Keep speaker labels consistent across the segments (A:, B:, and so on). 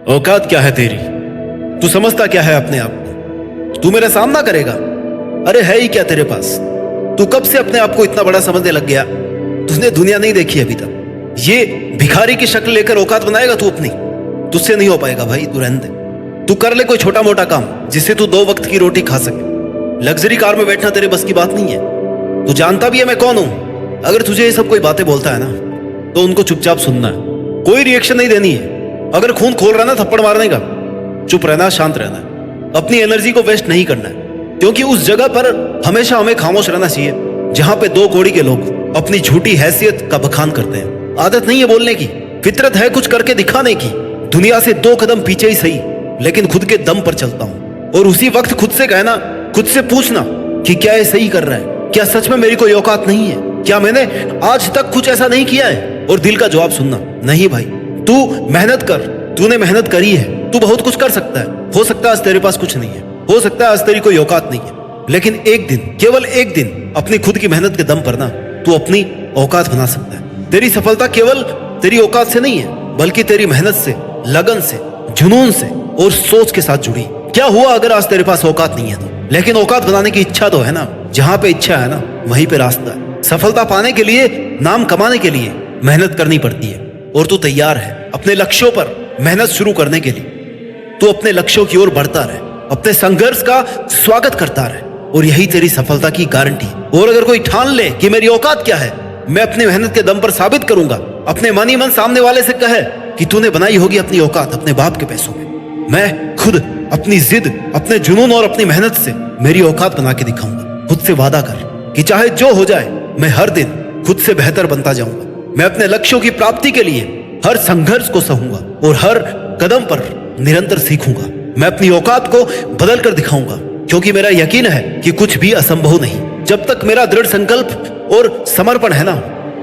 A: औकात क्या है तेरी? तू समझता क्या है अपने आप को? तू मेरा सामना करेगा? अरे है ही क्या तेरे पास? तू कब से अपने आप को इतना बड़ा समझने लग गया? तूने दुनिया नहीं देखी अभी तक। ये भिखारी की शक्ल लेकर औकात बनाएगा तू अपनी? तुझसे नहीं हो पाएगा भाई, तू रहने दे। तू कर ले कोई छोटा मोटा काम जिससे तू 2 वक्त की रोटी खा सके। लग्जरी कार में बैठना तेरे बस की बात नहीं है। तू जानता भी है मैं कौन हूं। अगर तुझे ये सब कोई बातें बोलता है ना तो उनको चुपचाप सुनना है, कोई रिएक्शन नहीं देनी है। अगर खून खोल रहा ना थप्पड़ मारने का, चुप रहना, शांत रहना है। अपनी एनर्जी को वेस्ट नहीं करना है, क्योंकि उस जगह पर हमेशा हमें खामोश रहना चाहिए जहां पे 2 कौड़ी के लोग अपनी झूठी हैसियत का बखान करते हैं। आदत नहीं है बोलने की, फितरत है कुछ करके दिखाने की। दुनिया से 2 कदम पीछे ही सही, लेकिन खुद के दम पर चलता हूं। और उसी वक्त खुद से कहना, खुद से पूछना कि क्या ये सही कर रहा है? क्या सच में मेरी कोई औकात नहीं है? क्या मैंने आज तक कुछ ऐसा नहीं किया है? और दिल का जवाब सुनना, नहीं भाई, तू मेहनत कर। तूने मेहनत करी है, तू बहुत कुछ कर सकता है। हो सकता है आज तेरे पास कुछ नहीं है, हो सकता है आज तेरी कोई औकात नहीं है, लेकिन एक दिन, केवल एक दिन अपनी खुद की मेहनत के दम पर ना तू अपनी औकात बना सकता है। तेरी सफलता केवल तेरी औकात से नहीं है, बल्कि तेरी मेहनत से, लगन से, जुनून से और सोच के साथ जुड़ी। क्या हुआ अगर आज तेरे पास औकात नहीं है तो? लेकिन औकात बनाने की इच्छा तो है ना। जहां पे इच्छा है ना वहीं पे रास्ता है। सफलता पाने के लिए, नाम कमाने के लिए मेहनत करनी पड़ती है। और तू तैयार है अपने लक्ष्यों पर मेहनत शुरू करने के लिए। तू अपने लक्ष्यों की ओर बढ़ता रहे, अपने संघर्ष का स्वागत करता रहे, और यही तेरी सफलता की गारंटी। और अगर कोई ठान ले कि मेरी औकात क्या है, मैं अपनी मेहनत के दम पर साबित करूंगा, अपने मन ही मन सामने वाले से कहे कि तूने बनाई होगी अपनी औकात अपने बाप के पैसों में, मैं खुद अपनी जिद, अपने जुनून और अपनी मेहनत से मेरी औकात बना के दिखाऊंगा। खुद से वादा कर कि चाहे जो हो जाए, मैं हर दिन खुद से बेहतर बनता जाऊंगा। मैं अपने लक्ष्यों की प्राप्ति के लिए हर संघर्ष को सहूंगा और हर कदम पर निरंतर सीखूंगा। मैं अपनी औकात को बदल कर दिखाऊंगा, क्योंकि मेरा यकीन है कि कुछ भी असंभव नहीं। जब तक मेरा दृढ़ संकल्प और समर्पण है ना,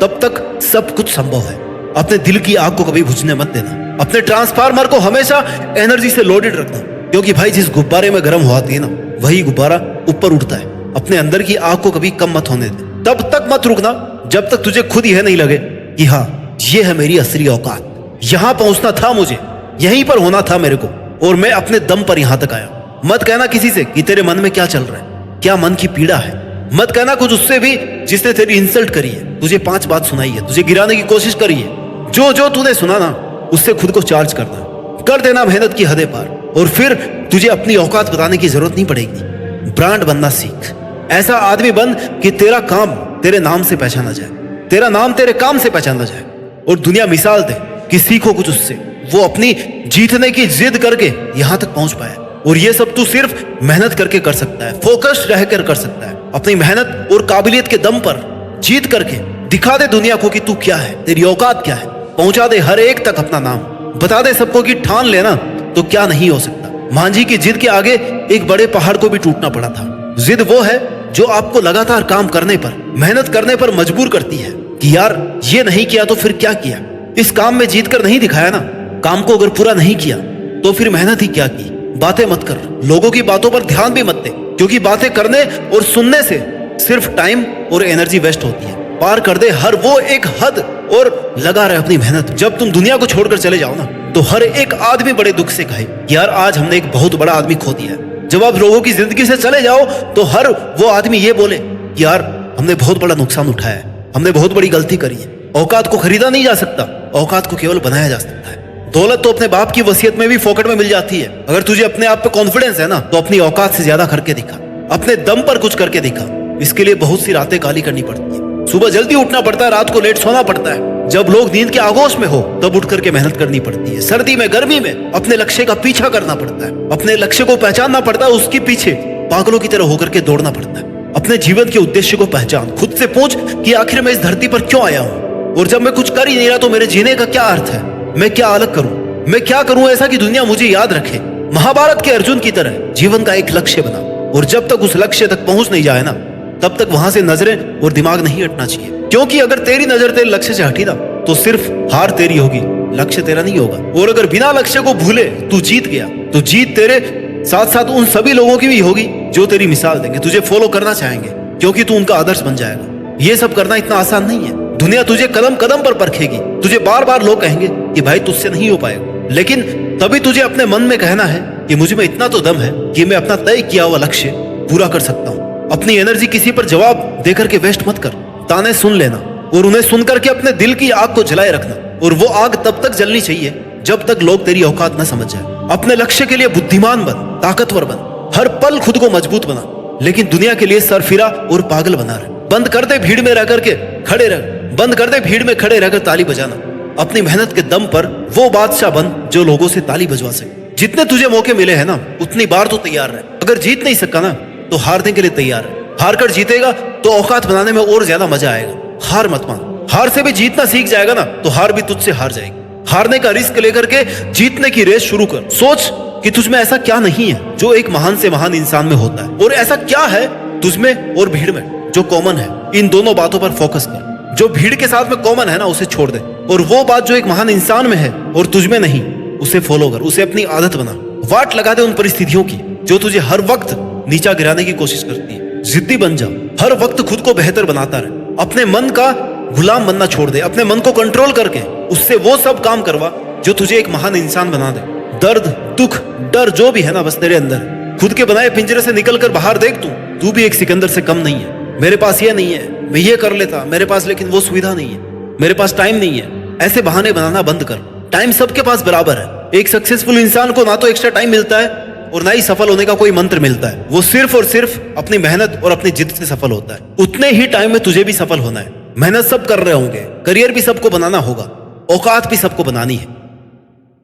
A: तब तक सब कुछ संभव है। अपने दिल की आग को कभी बुझने मत देना। अपने ट्रांसफार्मर को हमेशा एनर्जी से लोडेड रखना, क्योंकि भाई जिस गुब्बारे में गर्म होती है ना, वही गुब्बारा ऊपर उठता है। अपने अंदर की आग को कभी कम मत होने दे। तब तक मत रुकना जब तक तुझे खुद यह नहीं लगे कि हाँ, ये है मेरी असली औकात। यहां पहुंचना था मुझे, यहीं पर होना था मेरे को, और मैं अपने दम पर यहां तक आया। मत कहना किसी से कि तेरे मन में क्या चल रहा है, क्या मन की पीड़ा है। मत कहना कुछ उससे भी जिसने तेरी इंसल्ट करी है, तुझे 5 बात सुनाई है, तुझे गिराने की कोशिश करी है। जो जो तूने सुना ना, उससे खुद को चार्ज करना, कर देना मेहनत की हदें पार, और फिर तुझे अपनी औकात बताने की जरूरत नहीं पड़ेगी। ब्रांड बनना सीख। ऐसा आदमी बन कि तेरा काम तेरे नाम से पहचाना जाए, तेरा नाम तेरे काम से पहचाना जाए, और दुनिया मिसाल दे कि सीखो कुछ उससे। वो अपनी जीतने की जिद करके यहां तक पहुंच पाया, और ये सब तू सिर्फ मेहनत करके कर सकता है, फोकस्ड रहकर कर सकता है। अपनी मेहनत और काबिलियत के दम पर जीत करके दिखा दे दुनिया को कि तू क्या है, तेरी औकात क्या है। पहुंचा दे हर एक तक अपना नाम, बता दे सबको कि ठान लेना तो क्या नहीं हो सकता। मांझी की जिद के आगे एक बड़े पहाड़ को भी टूटना पड़ा था। जिद वो है जो आपको लगातार काम करने पर, मेहनत करने पर मजबूर करती है कि यार ये नहीं किया तो फिर क्या किया। इस काम में जीत कर नहीं दिखाया ना, काम को अगर पूरा नहीं किया तो फिर मेहनत ही क्या की। बातें मत कर, लोगों की बातों पर ध्यान भी मत दे, क्योंकि बातें करने और सुनने से सिर्फ टाइम और एनर्जी वेस्ट होती है। पार कर दे हर वो एक हद और लगा रहे अपनी मेहनत। जब तुम दुनिया को छोड़कर चले जाओ ना, तो हर एक आदमी बड़े दुख से कहे यार आज हमने एक बहुत बड़ा आदमी खो दिया है। जब आप लोगों की जिंदगी से चले जाओ तो हर वो आदमी ये बोले यार हमने बहुत बड़ा नुकसान उठाया है, हमने बहुत बड़ी गलती करी है। औकात को खरीदा नहीं जा सकता, औकात को केवल बनाया जा सकता है। दौलत तो अपने बाप की वसीयत में भी फोकट में मिल जाती है। अगर तुझे अपने आप पे कॉन्फिडेंस है ना, तो अपनी औकात से ज्यादा करके दिखा, अपने दम पर कुछ करके दिखा। इसके लिए बहुत सी रातें काली करनी पड़ती है, सुबह जल्दी उठना पड़ता है, रात को लेट सोना पड़ता है। जब लोग नींद के आगोश में हो तब उठ करके मेहनत करनी पड़ती है। सर्दी में, गर्मी में अपने लक्ष्य का पीछा करना पड़ता है, अपने लक्ष्य को पहचानना पड़ता है, उसके पीछे पागलों की तरह होकर के दौड़ना पड़ता है। अपने जीवन के उद्देश्य को पहचान, खुद से पूछ कि आखिर मैं इस धरती पर क्यों आया हूँ, और जब मैं कुछ कर ही नहीं रहा तो मेरे जीने का क्या अर्थ है। मैं क्या अलग करूं, मैं क्या करूं ऐसा कि दुनिया मुझे याद रखे। महाभारत के अर्जुन की तरह जीवन का एक लक्ष्य बना, और जब तक उस लक्ष्य तक पहुंच नहीं जाए ना, तब तक वहां से नजरें और दिमाग नहीं हटना चाहिए। क्योंकि अगर तेरी नजर तेरे लक्ष्य से हटी ना, तो सिर्फ हार तेरी होगी, लक्ष्य तेरा नहीं होगा। और अगर बिना लक्ष्य को भूले तू जीत गया, तो जीत तेरे साथ साथ उन सभी लोगों की भी होगी जो तेरी मिसाल देंगे, तुझे फॉलो करना चाहेंगे, क्योंकि तू उनका आदर्श बन जाएगा। ये सब करना इतना आसान नहीं है। दुनिया तुझे कदम कदम पर परखेगी, तुझे बार बार लोग कहेंगे कि भाई तुझसे नहीं हो पाएगा, लेकिन तभी तुझे अपने मन में कहना है कि मुझ में इतना तो दम है कि मैं अपना तय किया हुआ लक्ष्य पूरा कर सकता हूँ। अपनी एनर्जी किसी पर जवाब देकर के वेस्ट मत कर। ताने सुन लेना और उन्हें सुनकर के अपने दिल की आग को जलाए रखना, और वो आग तब तक जलनी चाहिए जब तक लोग तेरी औकात न समझ जाए। अपने लक्ष्य के लिए बुद्धिमान बन, ताकतवर बन, हर पल खुद को मजबूत बना, लेकिन दुनिया के लिए सरफिरा और पागल बना रहे। बंद कर दे भीड़ में रह करके खड़े रह, बंद कर दे भीड़ में खड़े रहकर ताली बजाना। अपनी मेहनत के दम पर वो बादशाह बन जो लोगों से ताली बजवा सके। जितने तुझे मौके मिले हैं ना, उतनी बार तो तैयार रहे। अगर जीत नहीं सका ना, तो हारने के लिए तैयार है। हार कर जीतेगा तो औकात बनाने में और ज्यादा मजा आएगा। हार मत मान। हार से भी जीतना सीख जाएगा ना, तो हार भी तुझसे हार जाएगी। हारने का रिस्क लेकर के जीतने की रेस शुरू कर। सोच कि तुझमें ऐसा क्या नहीं है जो एक महान से महान इंसान में होता है, और ऐसा क्या है तुझमें और भीड़ में जो कॉमन है। इन दोनों बातों पर फोकस कर। जो भीड़ के साथ में कॉमन है ना, उसे छोड़ दे, और वो बात जो एक महान इंसान में है और तुझमें नहीं, उसे फॉलो कर। उसे अपनी आदत बना। वाट लगा दे उन परिस्थितियों की जो तुझे हर वक्त नीचा गिराने की कोशिश करती है। जिद्दी बन जा, हर वक्त खुद को बेहतर बनाता रहे। अपने मन का गुलाम बनना छोड़ दे। अपने मन को कंट्रोल करके उससे वो सब काम करवा जो तुझे एक महान इंसान बना दे। दर्द, दुख, डर जो भी है ना, बस तेरे अंदर है। खुद के बनाए पिंजरे से निकल कर बाहर देख, तू भी एक सिकंदर से कम नहीं है। मेरे पास ये नहीं है, मैं ये कर लेता, मेरे पास लेकिन वो सुविधा नहीं है, मेरे पास टाइम नहीं है। ऐसे बहाने बनाना बंद कर। टाइम सबके पास बराबर है। एक सक्सेसफुल इंसान को ना तो एक्स्ट्रा टाइम मिलता है और ना ही सफल होने का कोई मंत्र मिलता है। वो सिर्फ और सिर्फ अपनी मेहनत और अपनी जिद से सफल होता है। उतने ही टाइम में तुझे भी सफल होना है। मेहनत सब कर रहे होंगे, करियर भी सबको बनाना होगा, औकात भी सबको बनानी है,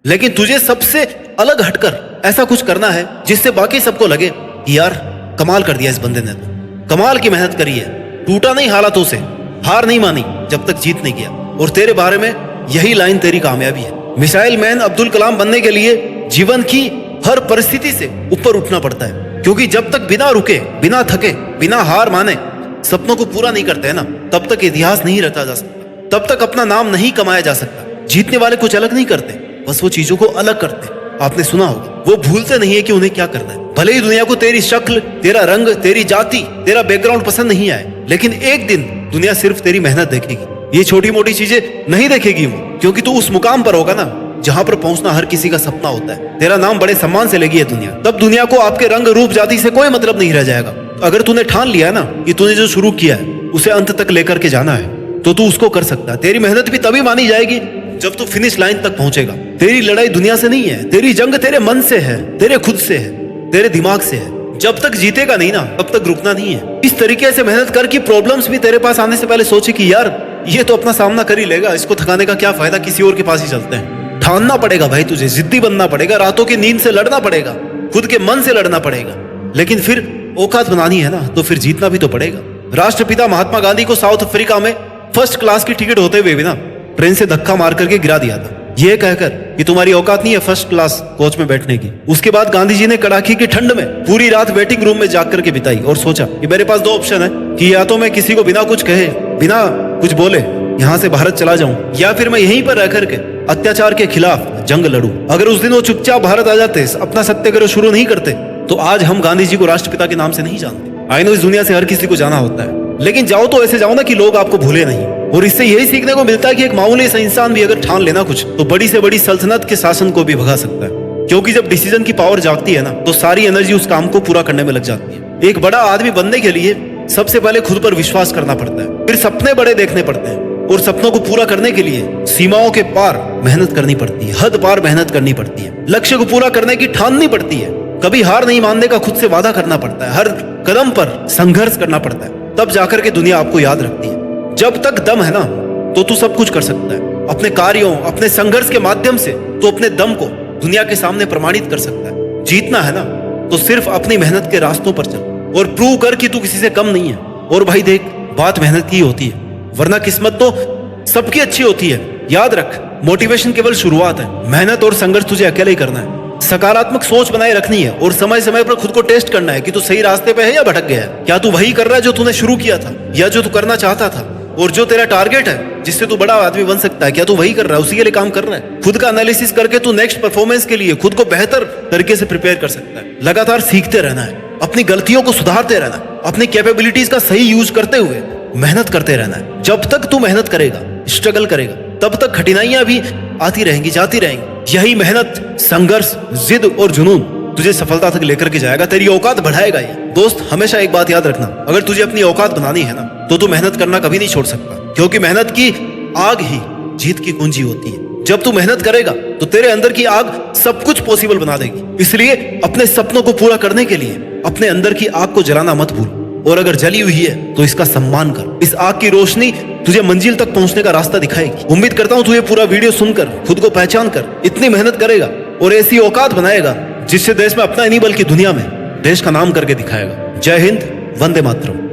A: लेकिन तुझे सबसे अलग हटकर ऐसा कुछ करना है जिससे बाकी सबको लगे कि यार कमाल कर दिया इस बंदे ने, तो कमाल की मेहनत करी है, टूटा नहीं हालातों से, हार नहीं मानी जब तक जीत नहीं किया। और तेरे बारे में यही लाइन तेरी कामयाबी है। मिसाइल मैन अब्दुल कलाम बनने के लिए जीवन की हर परिस्थिति से ऊपर उठना पड़ता है, क्योंकि जब तक बिना रुके, बिना थके, बिना हार माने सपनों को पूरा नहीं करते हैं ना, तब तक इतिहास नहीं रचा जा सकता, तब तक अपना नाम नहीं कमाया जा सकता। जीतने वाले कुछ अलग नहीं करते, बस वो चीजों को अलग करते। आपने सुना होगा, वो भूलते नहीं है कि उन्हें क्या करना है। भले ही दुनिया को तेरी शक्ल, तेरा रंग, तेरी जाति, तेरा बैकग्राउंड पसंद नहीं आए, लेकिन एक दिन दुनिया सिर्फ तेरी मेहनत देखेगी। ये छोटी मोटी चीजें नहीं देखेगी वो, क्योंकि तू उस मुकाम पर होगा ना जहां पर पहुंचना हर किसी का सपना होता है। तेरा नाम बड़े सम्मान से लेगी है दुनिया। तब दुनिया को आपके रंग, रूप, जाति से कोई मतलब नहीं रह जाएगा। अगर तूने ठान लिया ना कि तूने जो शुरू किया है उसे अंत तक लेकर के जाना है, तो तू उसको कर सकता है। तेरी मेहनत भी तभी मानी जाएगी जब तू फिनिश लाइन तक पहुंचेगा। तेरी लड़ाई दुनिया से नहीं है, तेरी जंग तेरे मन से है, तेरे खुद से है, तेरे दिमाग से है। जब तक जीतेगा नहीं ना, तब तक रुकना नहीं है। इस तरीके से मेहनत कर कि प्रॉब्लम्स भी तेरे पास आने से पहले सोचे कि यार ये तो अपना सामना कर ही लेगा, इसको थकाने का क्या फायदा, किसी और के पास ही चलते हैं। ठानना पड़ेगा भाई, तुझे जिद्दी बनना पड़ेगा, रातों की नींद से लड़ना पड़ेगा, खुद के मन से लड़ना पड़ेगा। लेकिन फिर औकात बनानी है ना, तो फिर जीतना भी तो पड़ेगा। राष्ट्रपिता महात्मा गांधी को साउथ अफ्रीका में फर्स्ट क्लास की टिकट होते हुए भी ना ट्रेन से धक्का मार करके गिरा दिया था, यह कहकर कि तुम्हारी औकात नहीं है फर्स्ट क्लास कोच में बैठने की। उसके बाद गांधी जी ने कड़ाके की ठंड में पूरी रात वेटिंग रूम में जाग करके बिताई और सोचा कि मेरे पास दो ऑप्शन है कि या तो मैं किसी को बिना कुछ कहे, बिना कुछ बोले यहाँ से भारत चला जाऊं, या फिर मैं यहीं पर रह करके अत्याचार के खिलाफ जंग लड़ूं। अगर उस दिन वो चुपचाप भारत आ जाते, अपना सत्याग्रह शुरू नहीं करते, तो आज हम गांधी जी को राष्ट्रपिता के नाम से नहीं जानते। आई नो इस दुनिया से हर किसी को जाना होता है, लेकिन जाओ तो ऐसे जाओ ना कि लोग आपको भूले नहीं। और इससे यही सीखने को मिलता है कि एक मामूली सा इंसान भी अगर ठान लेना कुछ, तो बड़ी से बड़ी सल्तनत के शासन को भी भगा सकता है। क्योंकि जब डिसीजन की पावर जागती है ना, तो सारी एनर्जी उस काम को पूरा करने में लग जाती है। एक बड़ा आदमी बनने के लिए सबसे पहले खुद पर विश्वास करना पड़ता है, फिर सपने बड़े देखने पड़ते हैं, और सपनों को पूरा करने के लिए सीमाओं के पार मेहनत करनी पड़ती है, हद पार मेहनत करनी पड़ती है, लक्ष्य को पूरा करने की ठाननी पड़ती है, कभी हार नहीं मानने का खुद से वादा करना पड़ता है, हर कदम पर संघर्ष करना पड़ता है, तब जाकर के दुनिया आपको याद रखती है। जब तक दम है ना, तो तू सब कुछ कर सकता है। अपने कार्यों, अपने संघर्ष के माध्यम से तो अपने दम को दुनिया के सामने प्रमाणित कर सकता है। जीतना है ना, तो सिर्फ अपनी मेहनत के रास्तों पर चल और प्रूव कर कि तू किसी से कम नहीं है। और भाई देख, बात मेहनत की होती है, वरना किस्मत तो सबकी अच्छी होती है। याद रख, मोटिवेशन केवल शुरुआत है, मेहनत और संघर्ष तुझे अकेले ही करना है। सकारात्मक सोच बनाए रखनी है और समय समय पर खुद को टेस्ट करना है कि तू सही रास्ते पे है या भटक गया है। क्या तू वही कर रहा है जो तूने शुरू किया था, या जो तू करना चाहता था? और जो तेरा टारगेट है जिससे तू बड़ा आदमी बन सकता है, क्या तू वही कर रहा है, उसी के लिए काम कर रहा है? खुद का एनालिसिस करके तू नेक्स्ट परफॉर्मेंस के लिए खुद को बेहतर तरीके से प्रिपेयर कर सकता है। लगातार सीखते रहना है, अपनी गलतियों को सुधारते रहना है, अपनी कैपेबिलिटीज का सही यूज करते हुए मेहनत करते रहना है। जब तक तू मेहनत करेगा, स्ट्रगल करेगा, तब तक कठिनाइयां भी आती रहेंगी, जाती रहेंगी। यही मेहनत, संघर्ष, जिद और जुनून तुझे सफलता तक लेकर के जाएगा, तेरी औकात बढ़ाएगा। ये दोस्त, हमेशा एक बात याद रखना, अगर तुझे अपनी औकात बनानी है ना, तो तू मेहनत करना कभी नहीं छोड़ सकता, क्योंकि मेहनत की आग ही जीत की कुंजी होती है। जब तू मेहनत करेगा तो तेरे अंदर की आग सब कुछ पॉसिबल बना देगी। इसलिए अपने सपनों को पूरा करने के लिए अपने अंदर की आग को जलाना मत भूल, और अगर जली हुई है तो इसका सम्मान कर। इस आग की रोशनी तुझे मंजिल तक पहुंचने का रास्ता दिखाएगी। उम्मीद करता हूं तू ये पूरा वीडियो सुनकर खुद को पहचान कर इतनी मेहनत करेगा और ऐसी औकात बनाएगा जिससे देश में अपना ही नहीं बल्कि दुनिया में देश का नाम करके दिखाएगा। जय हिंद, वंदे मातरम।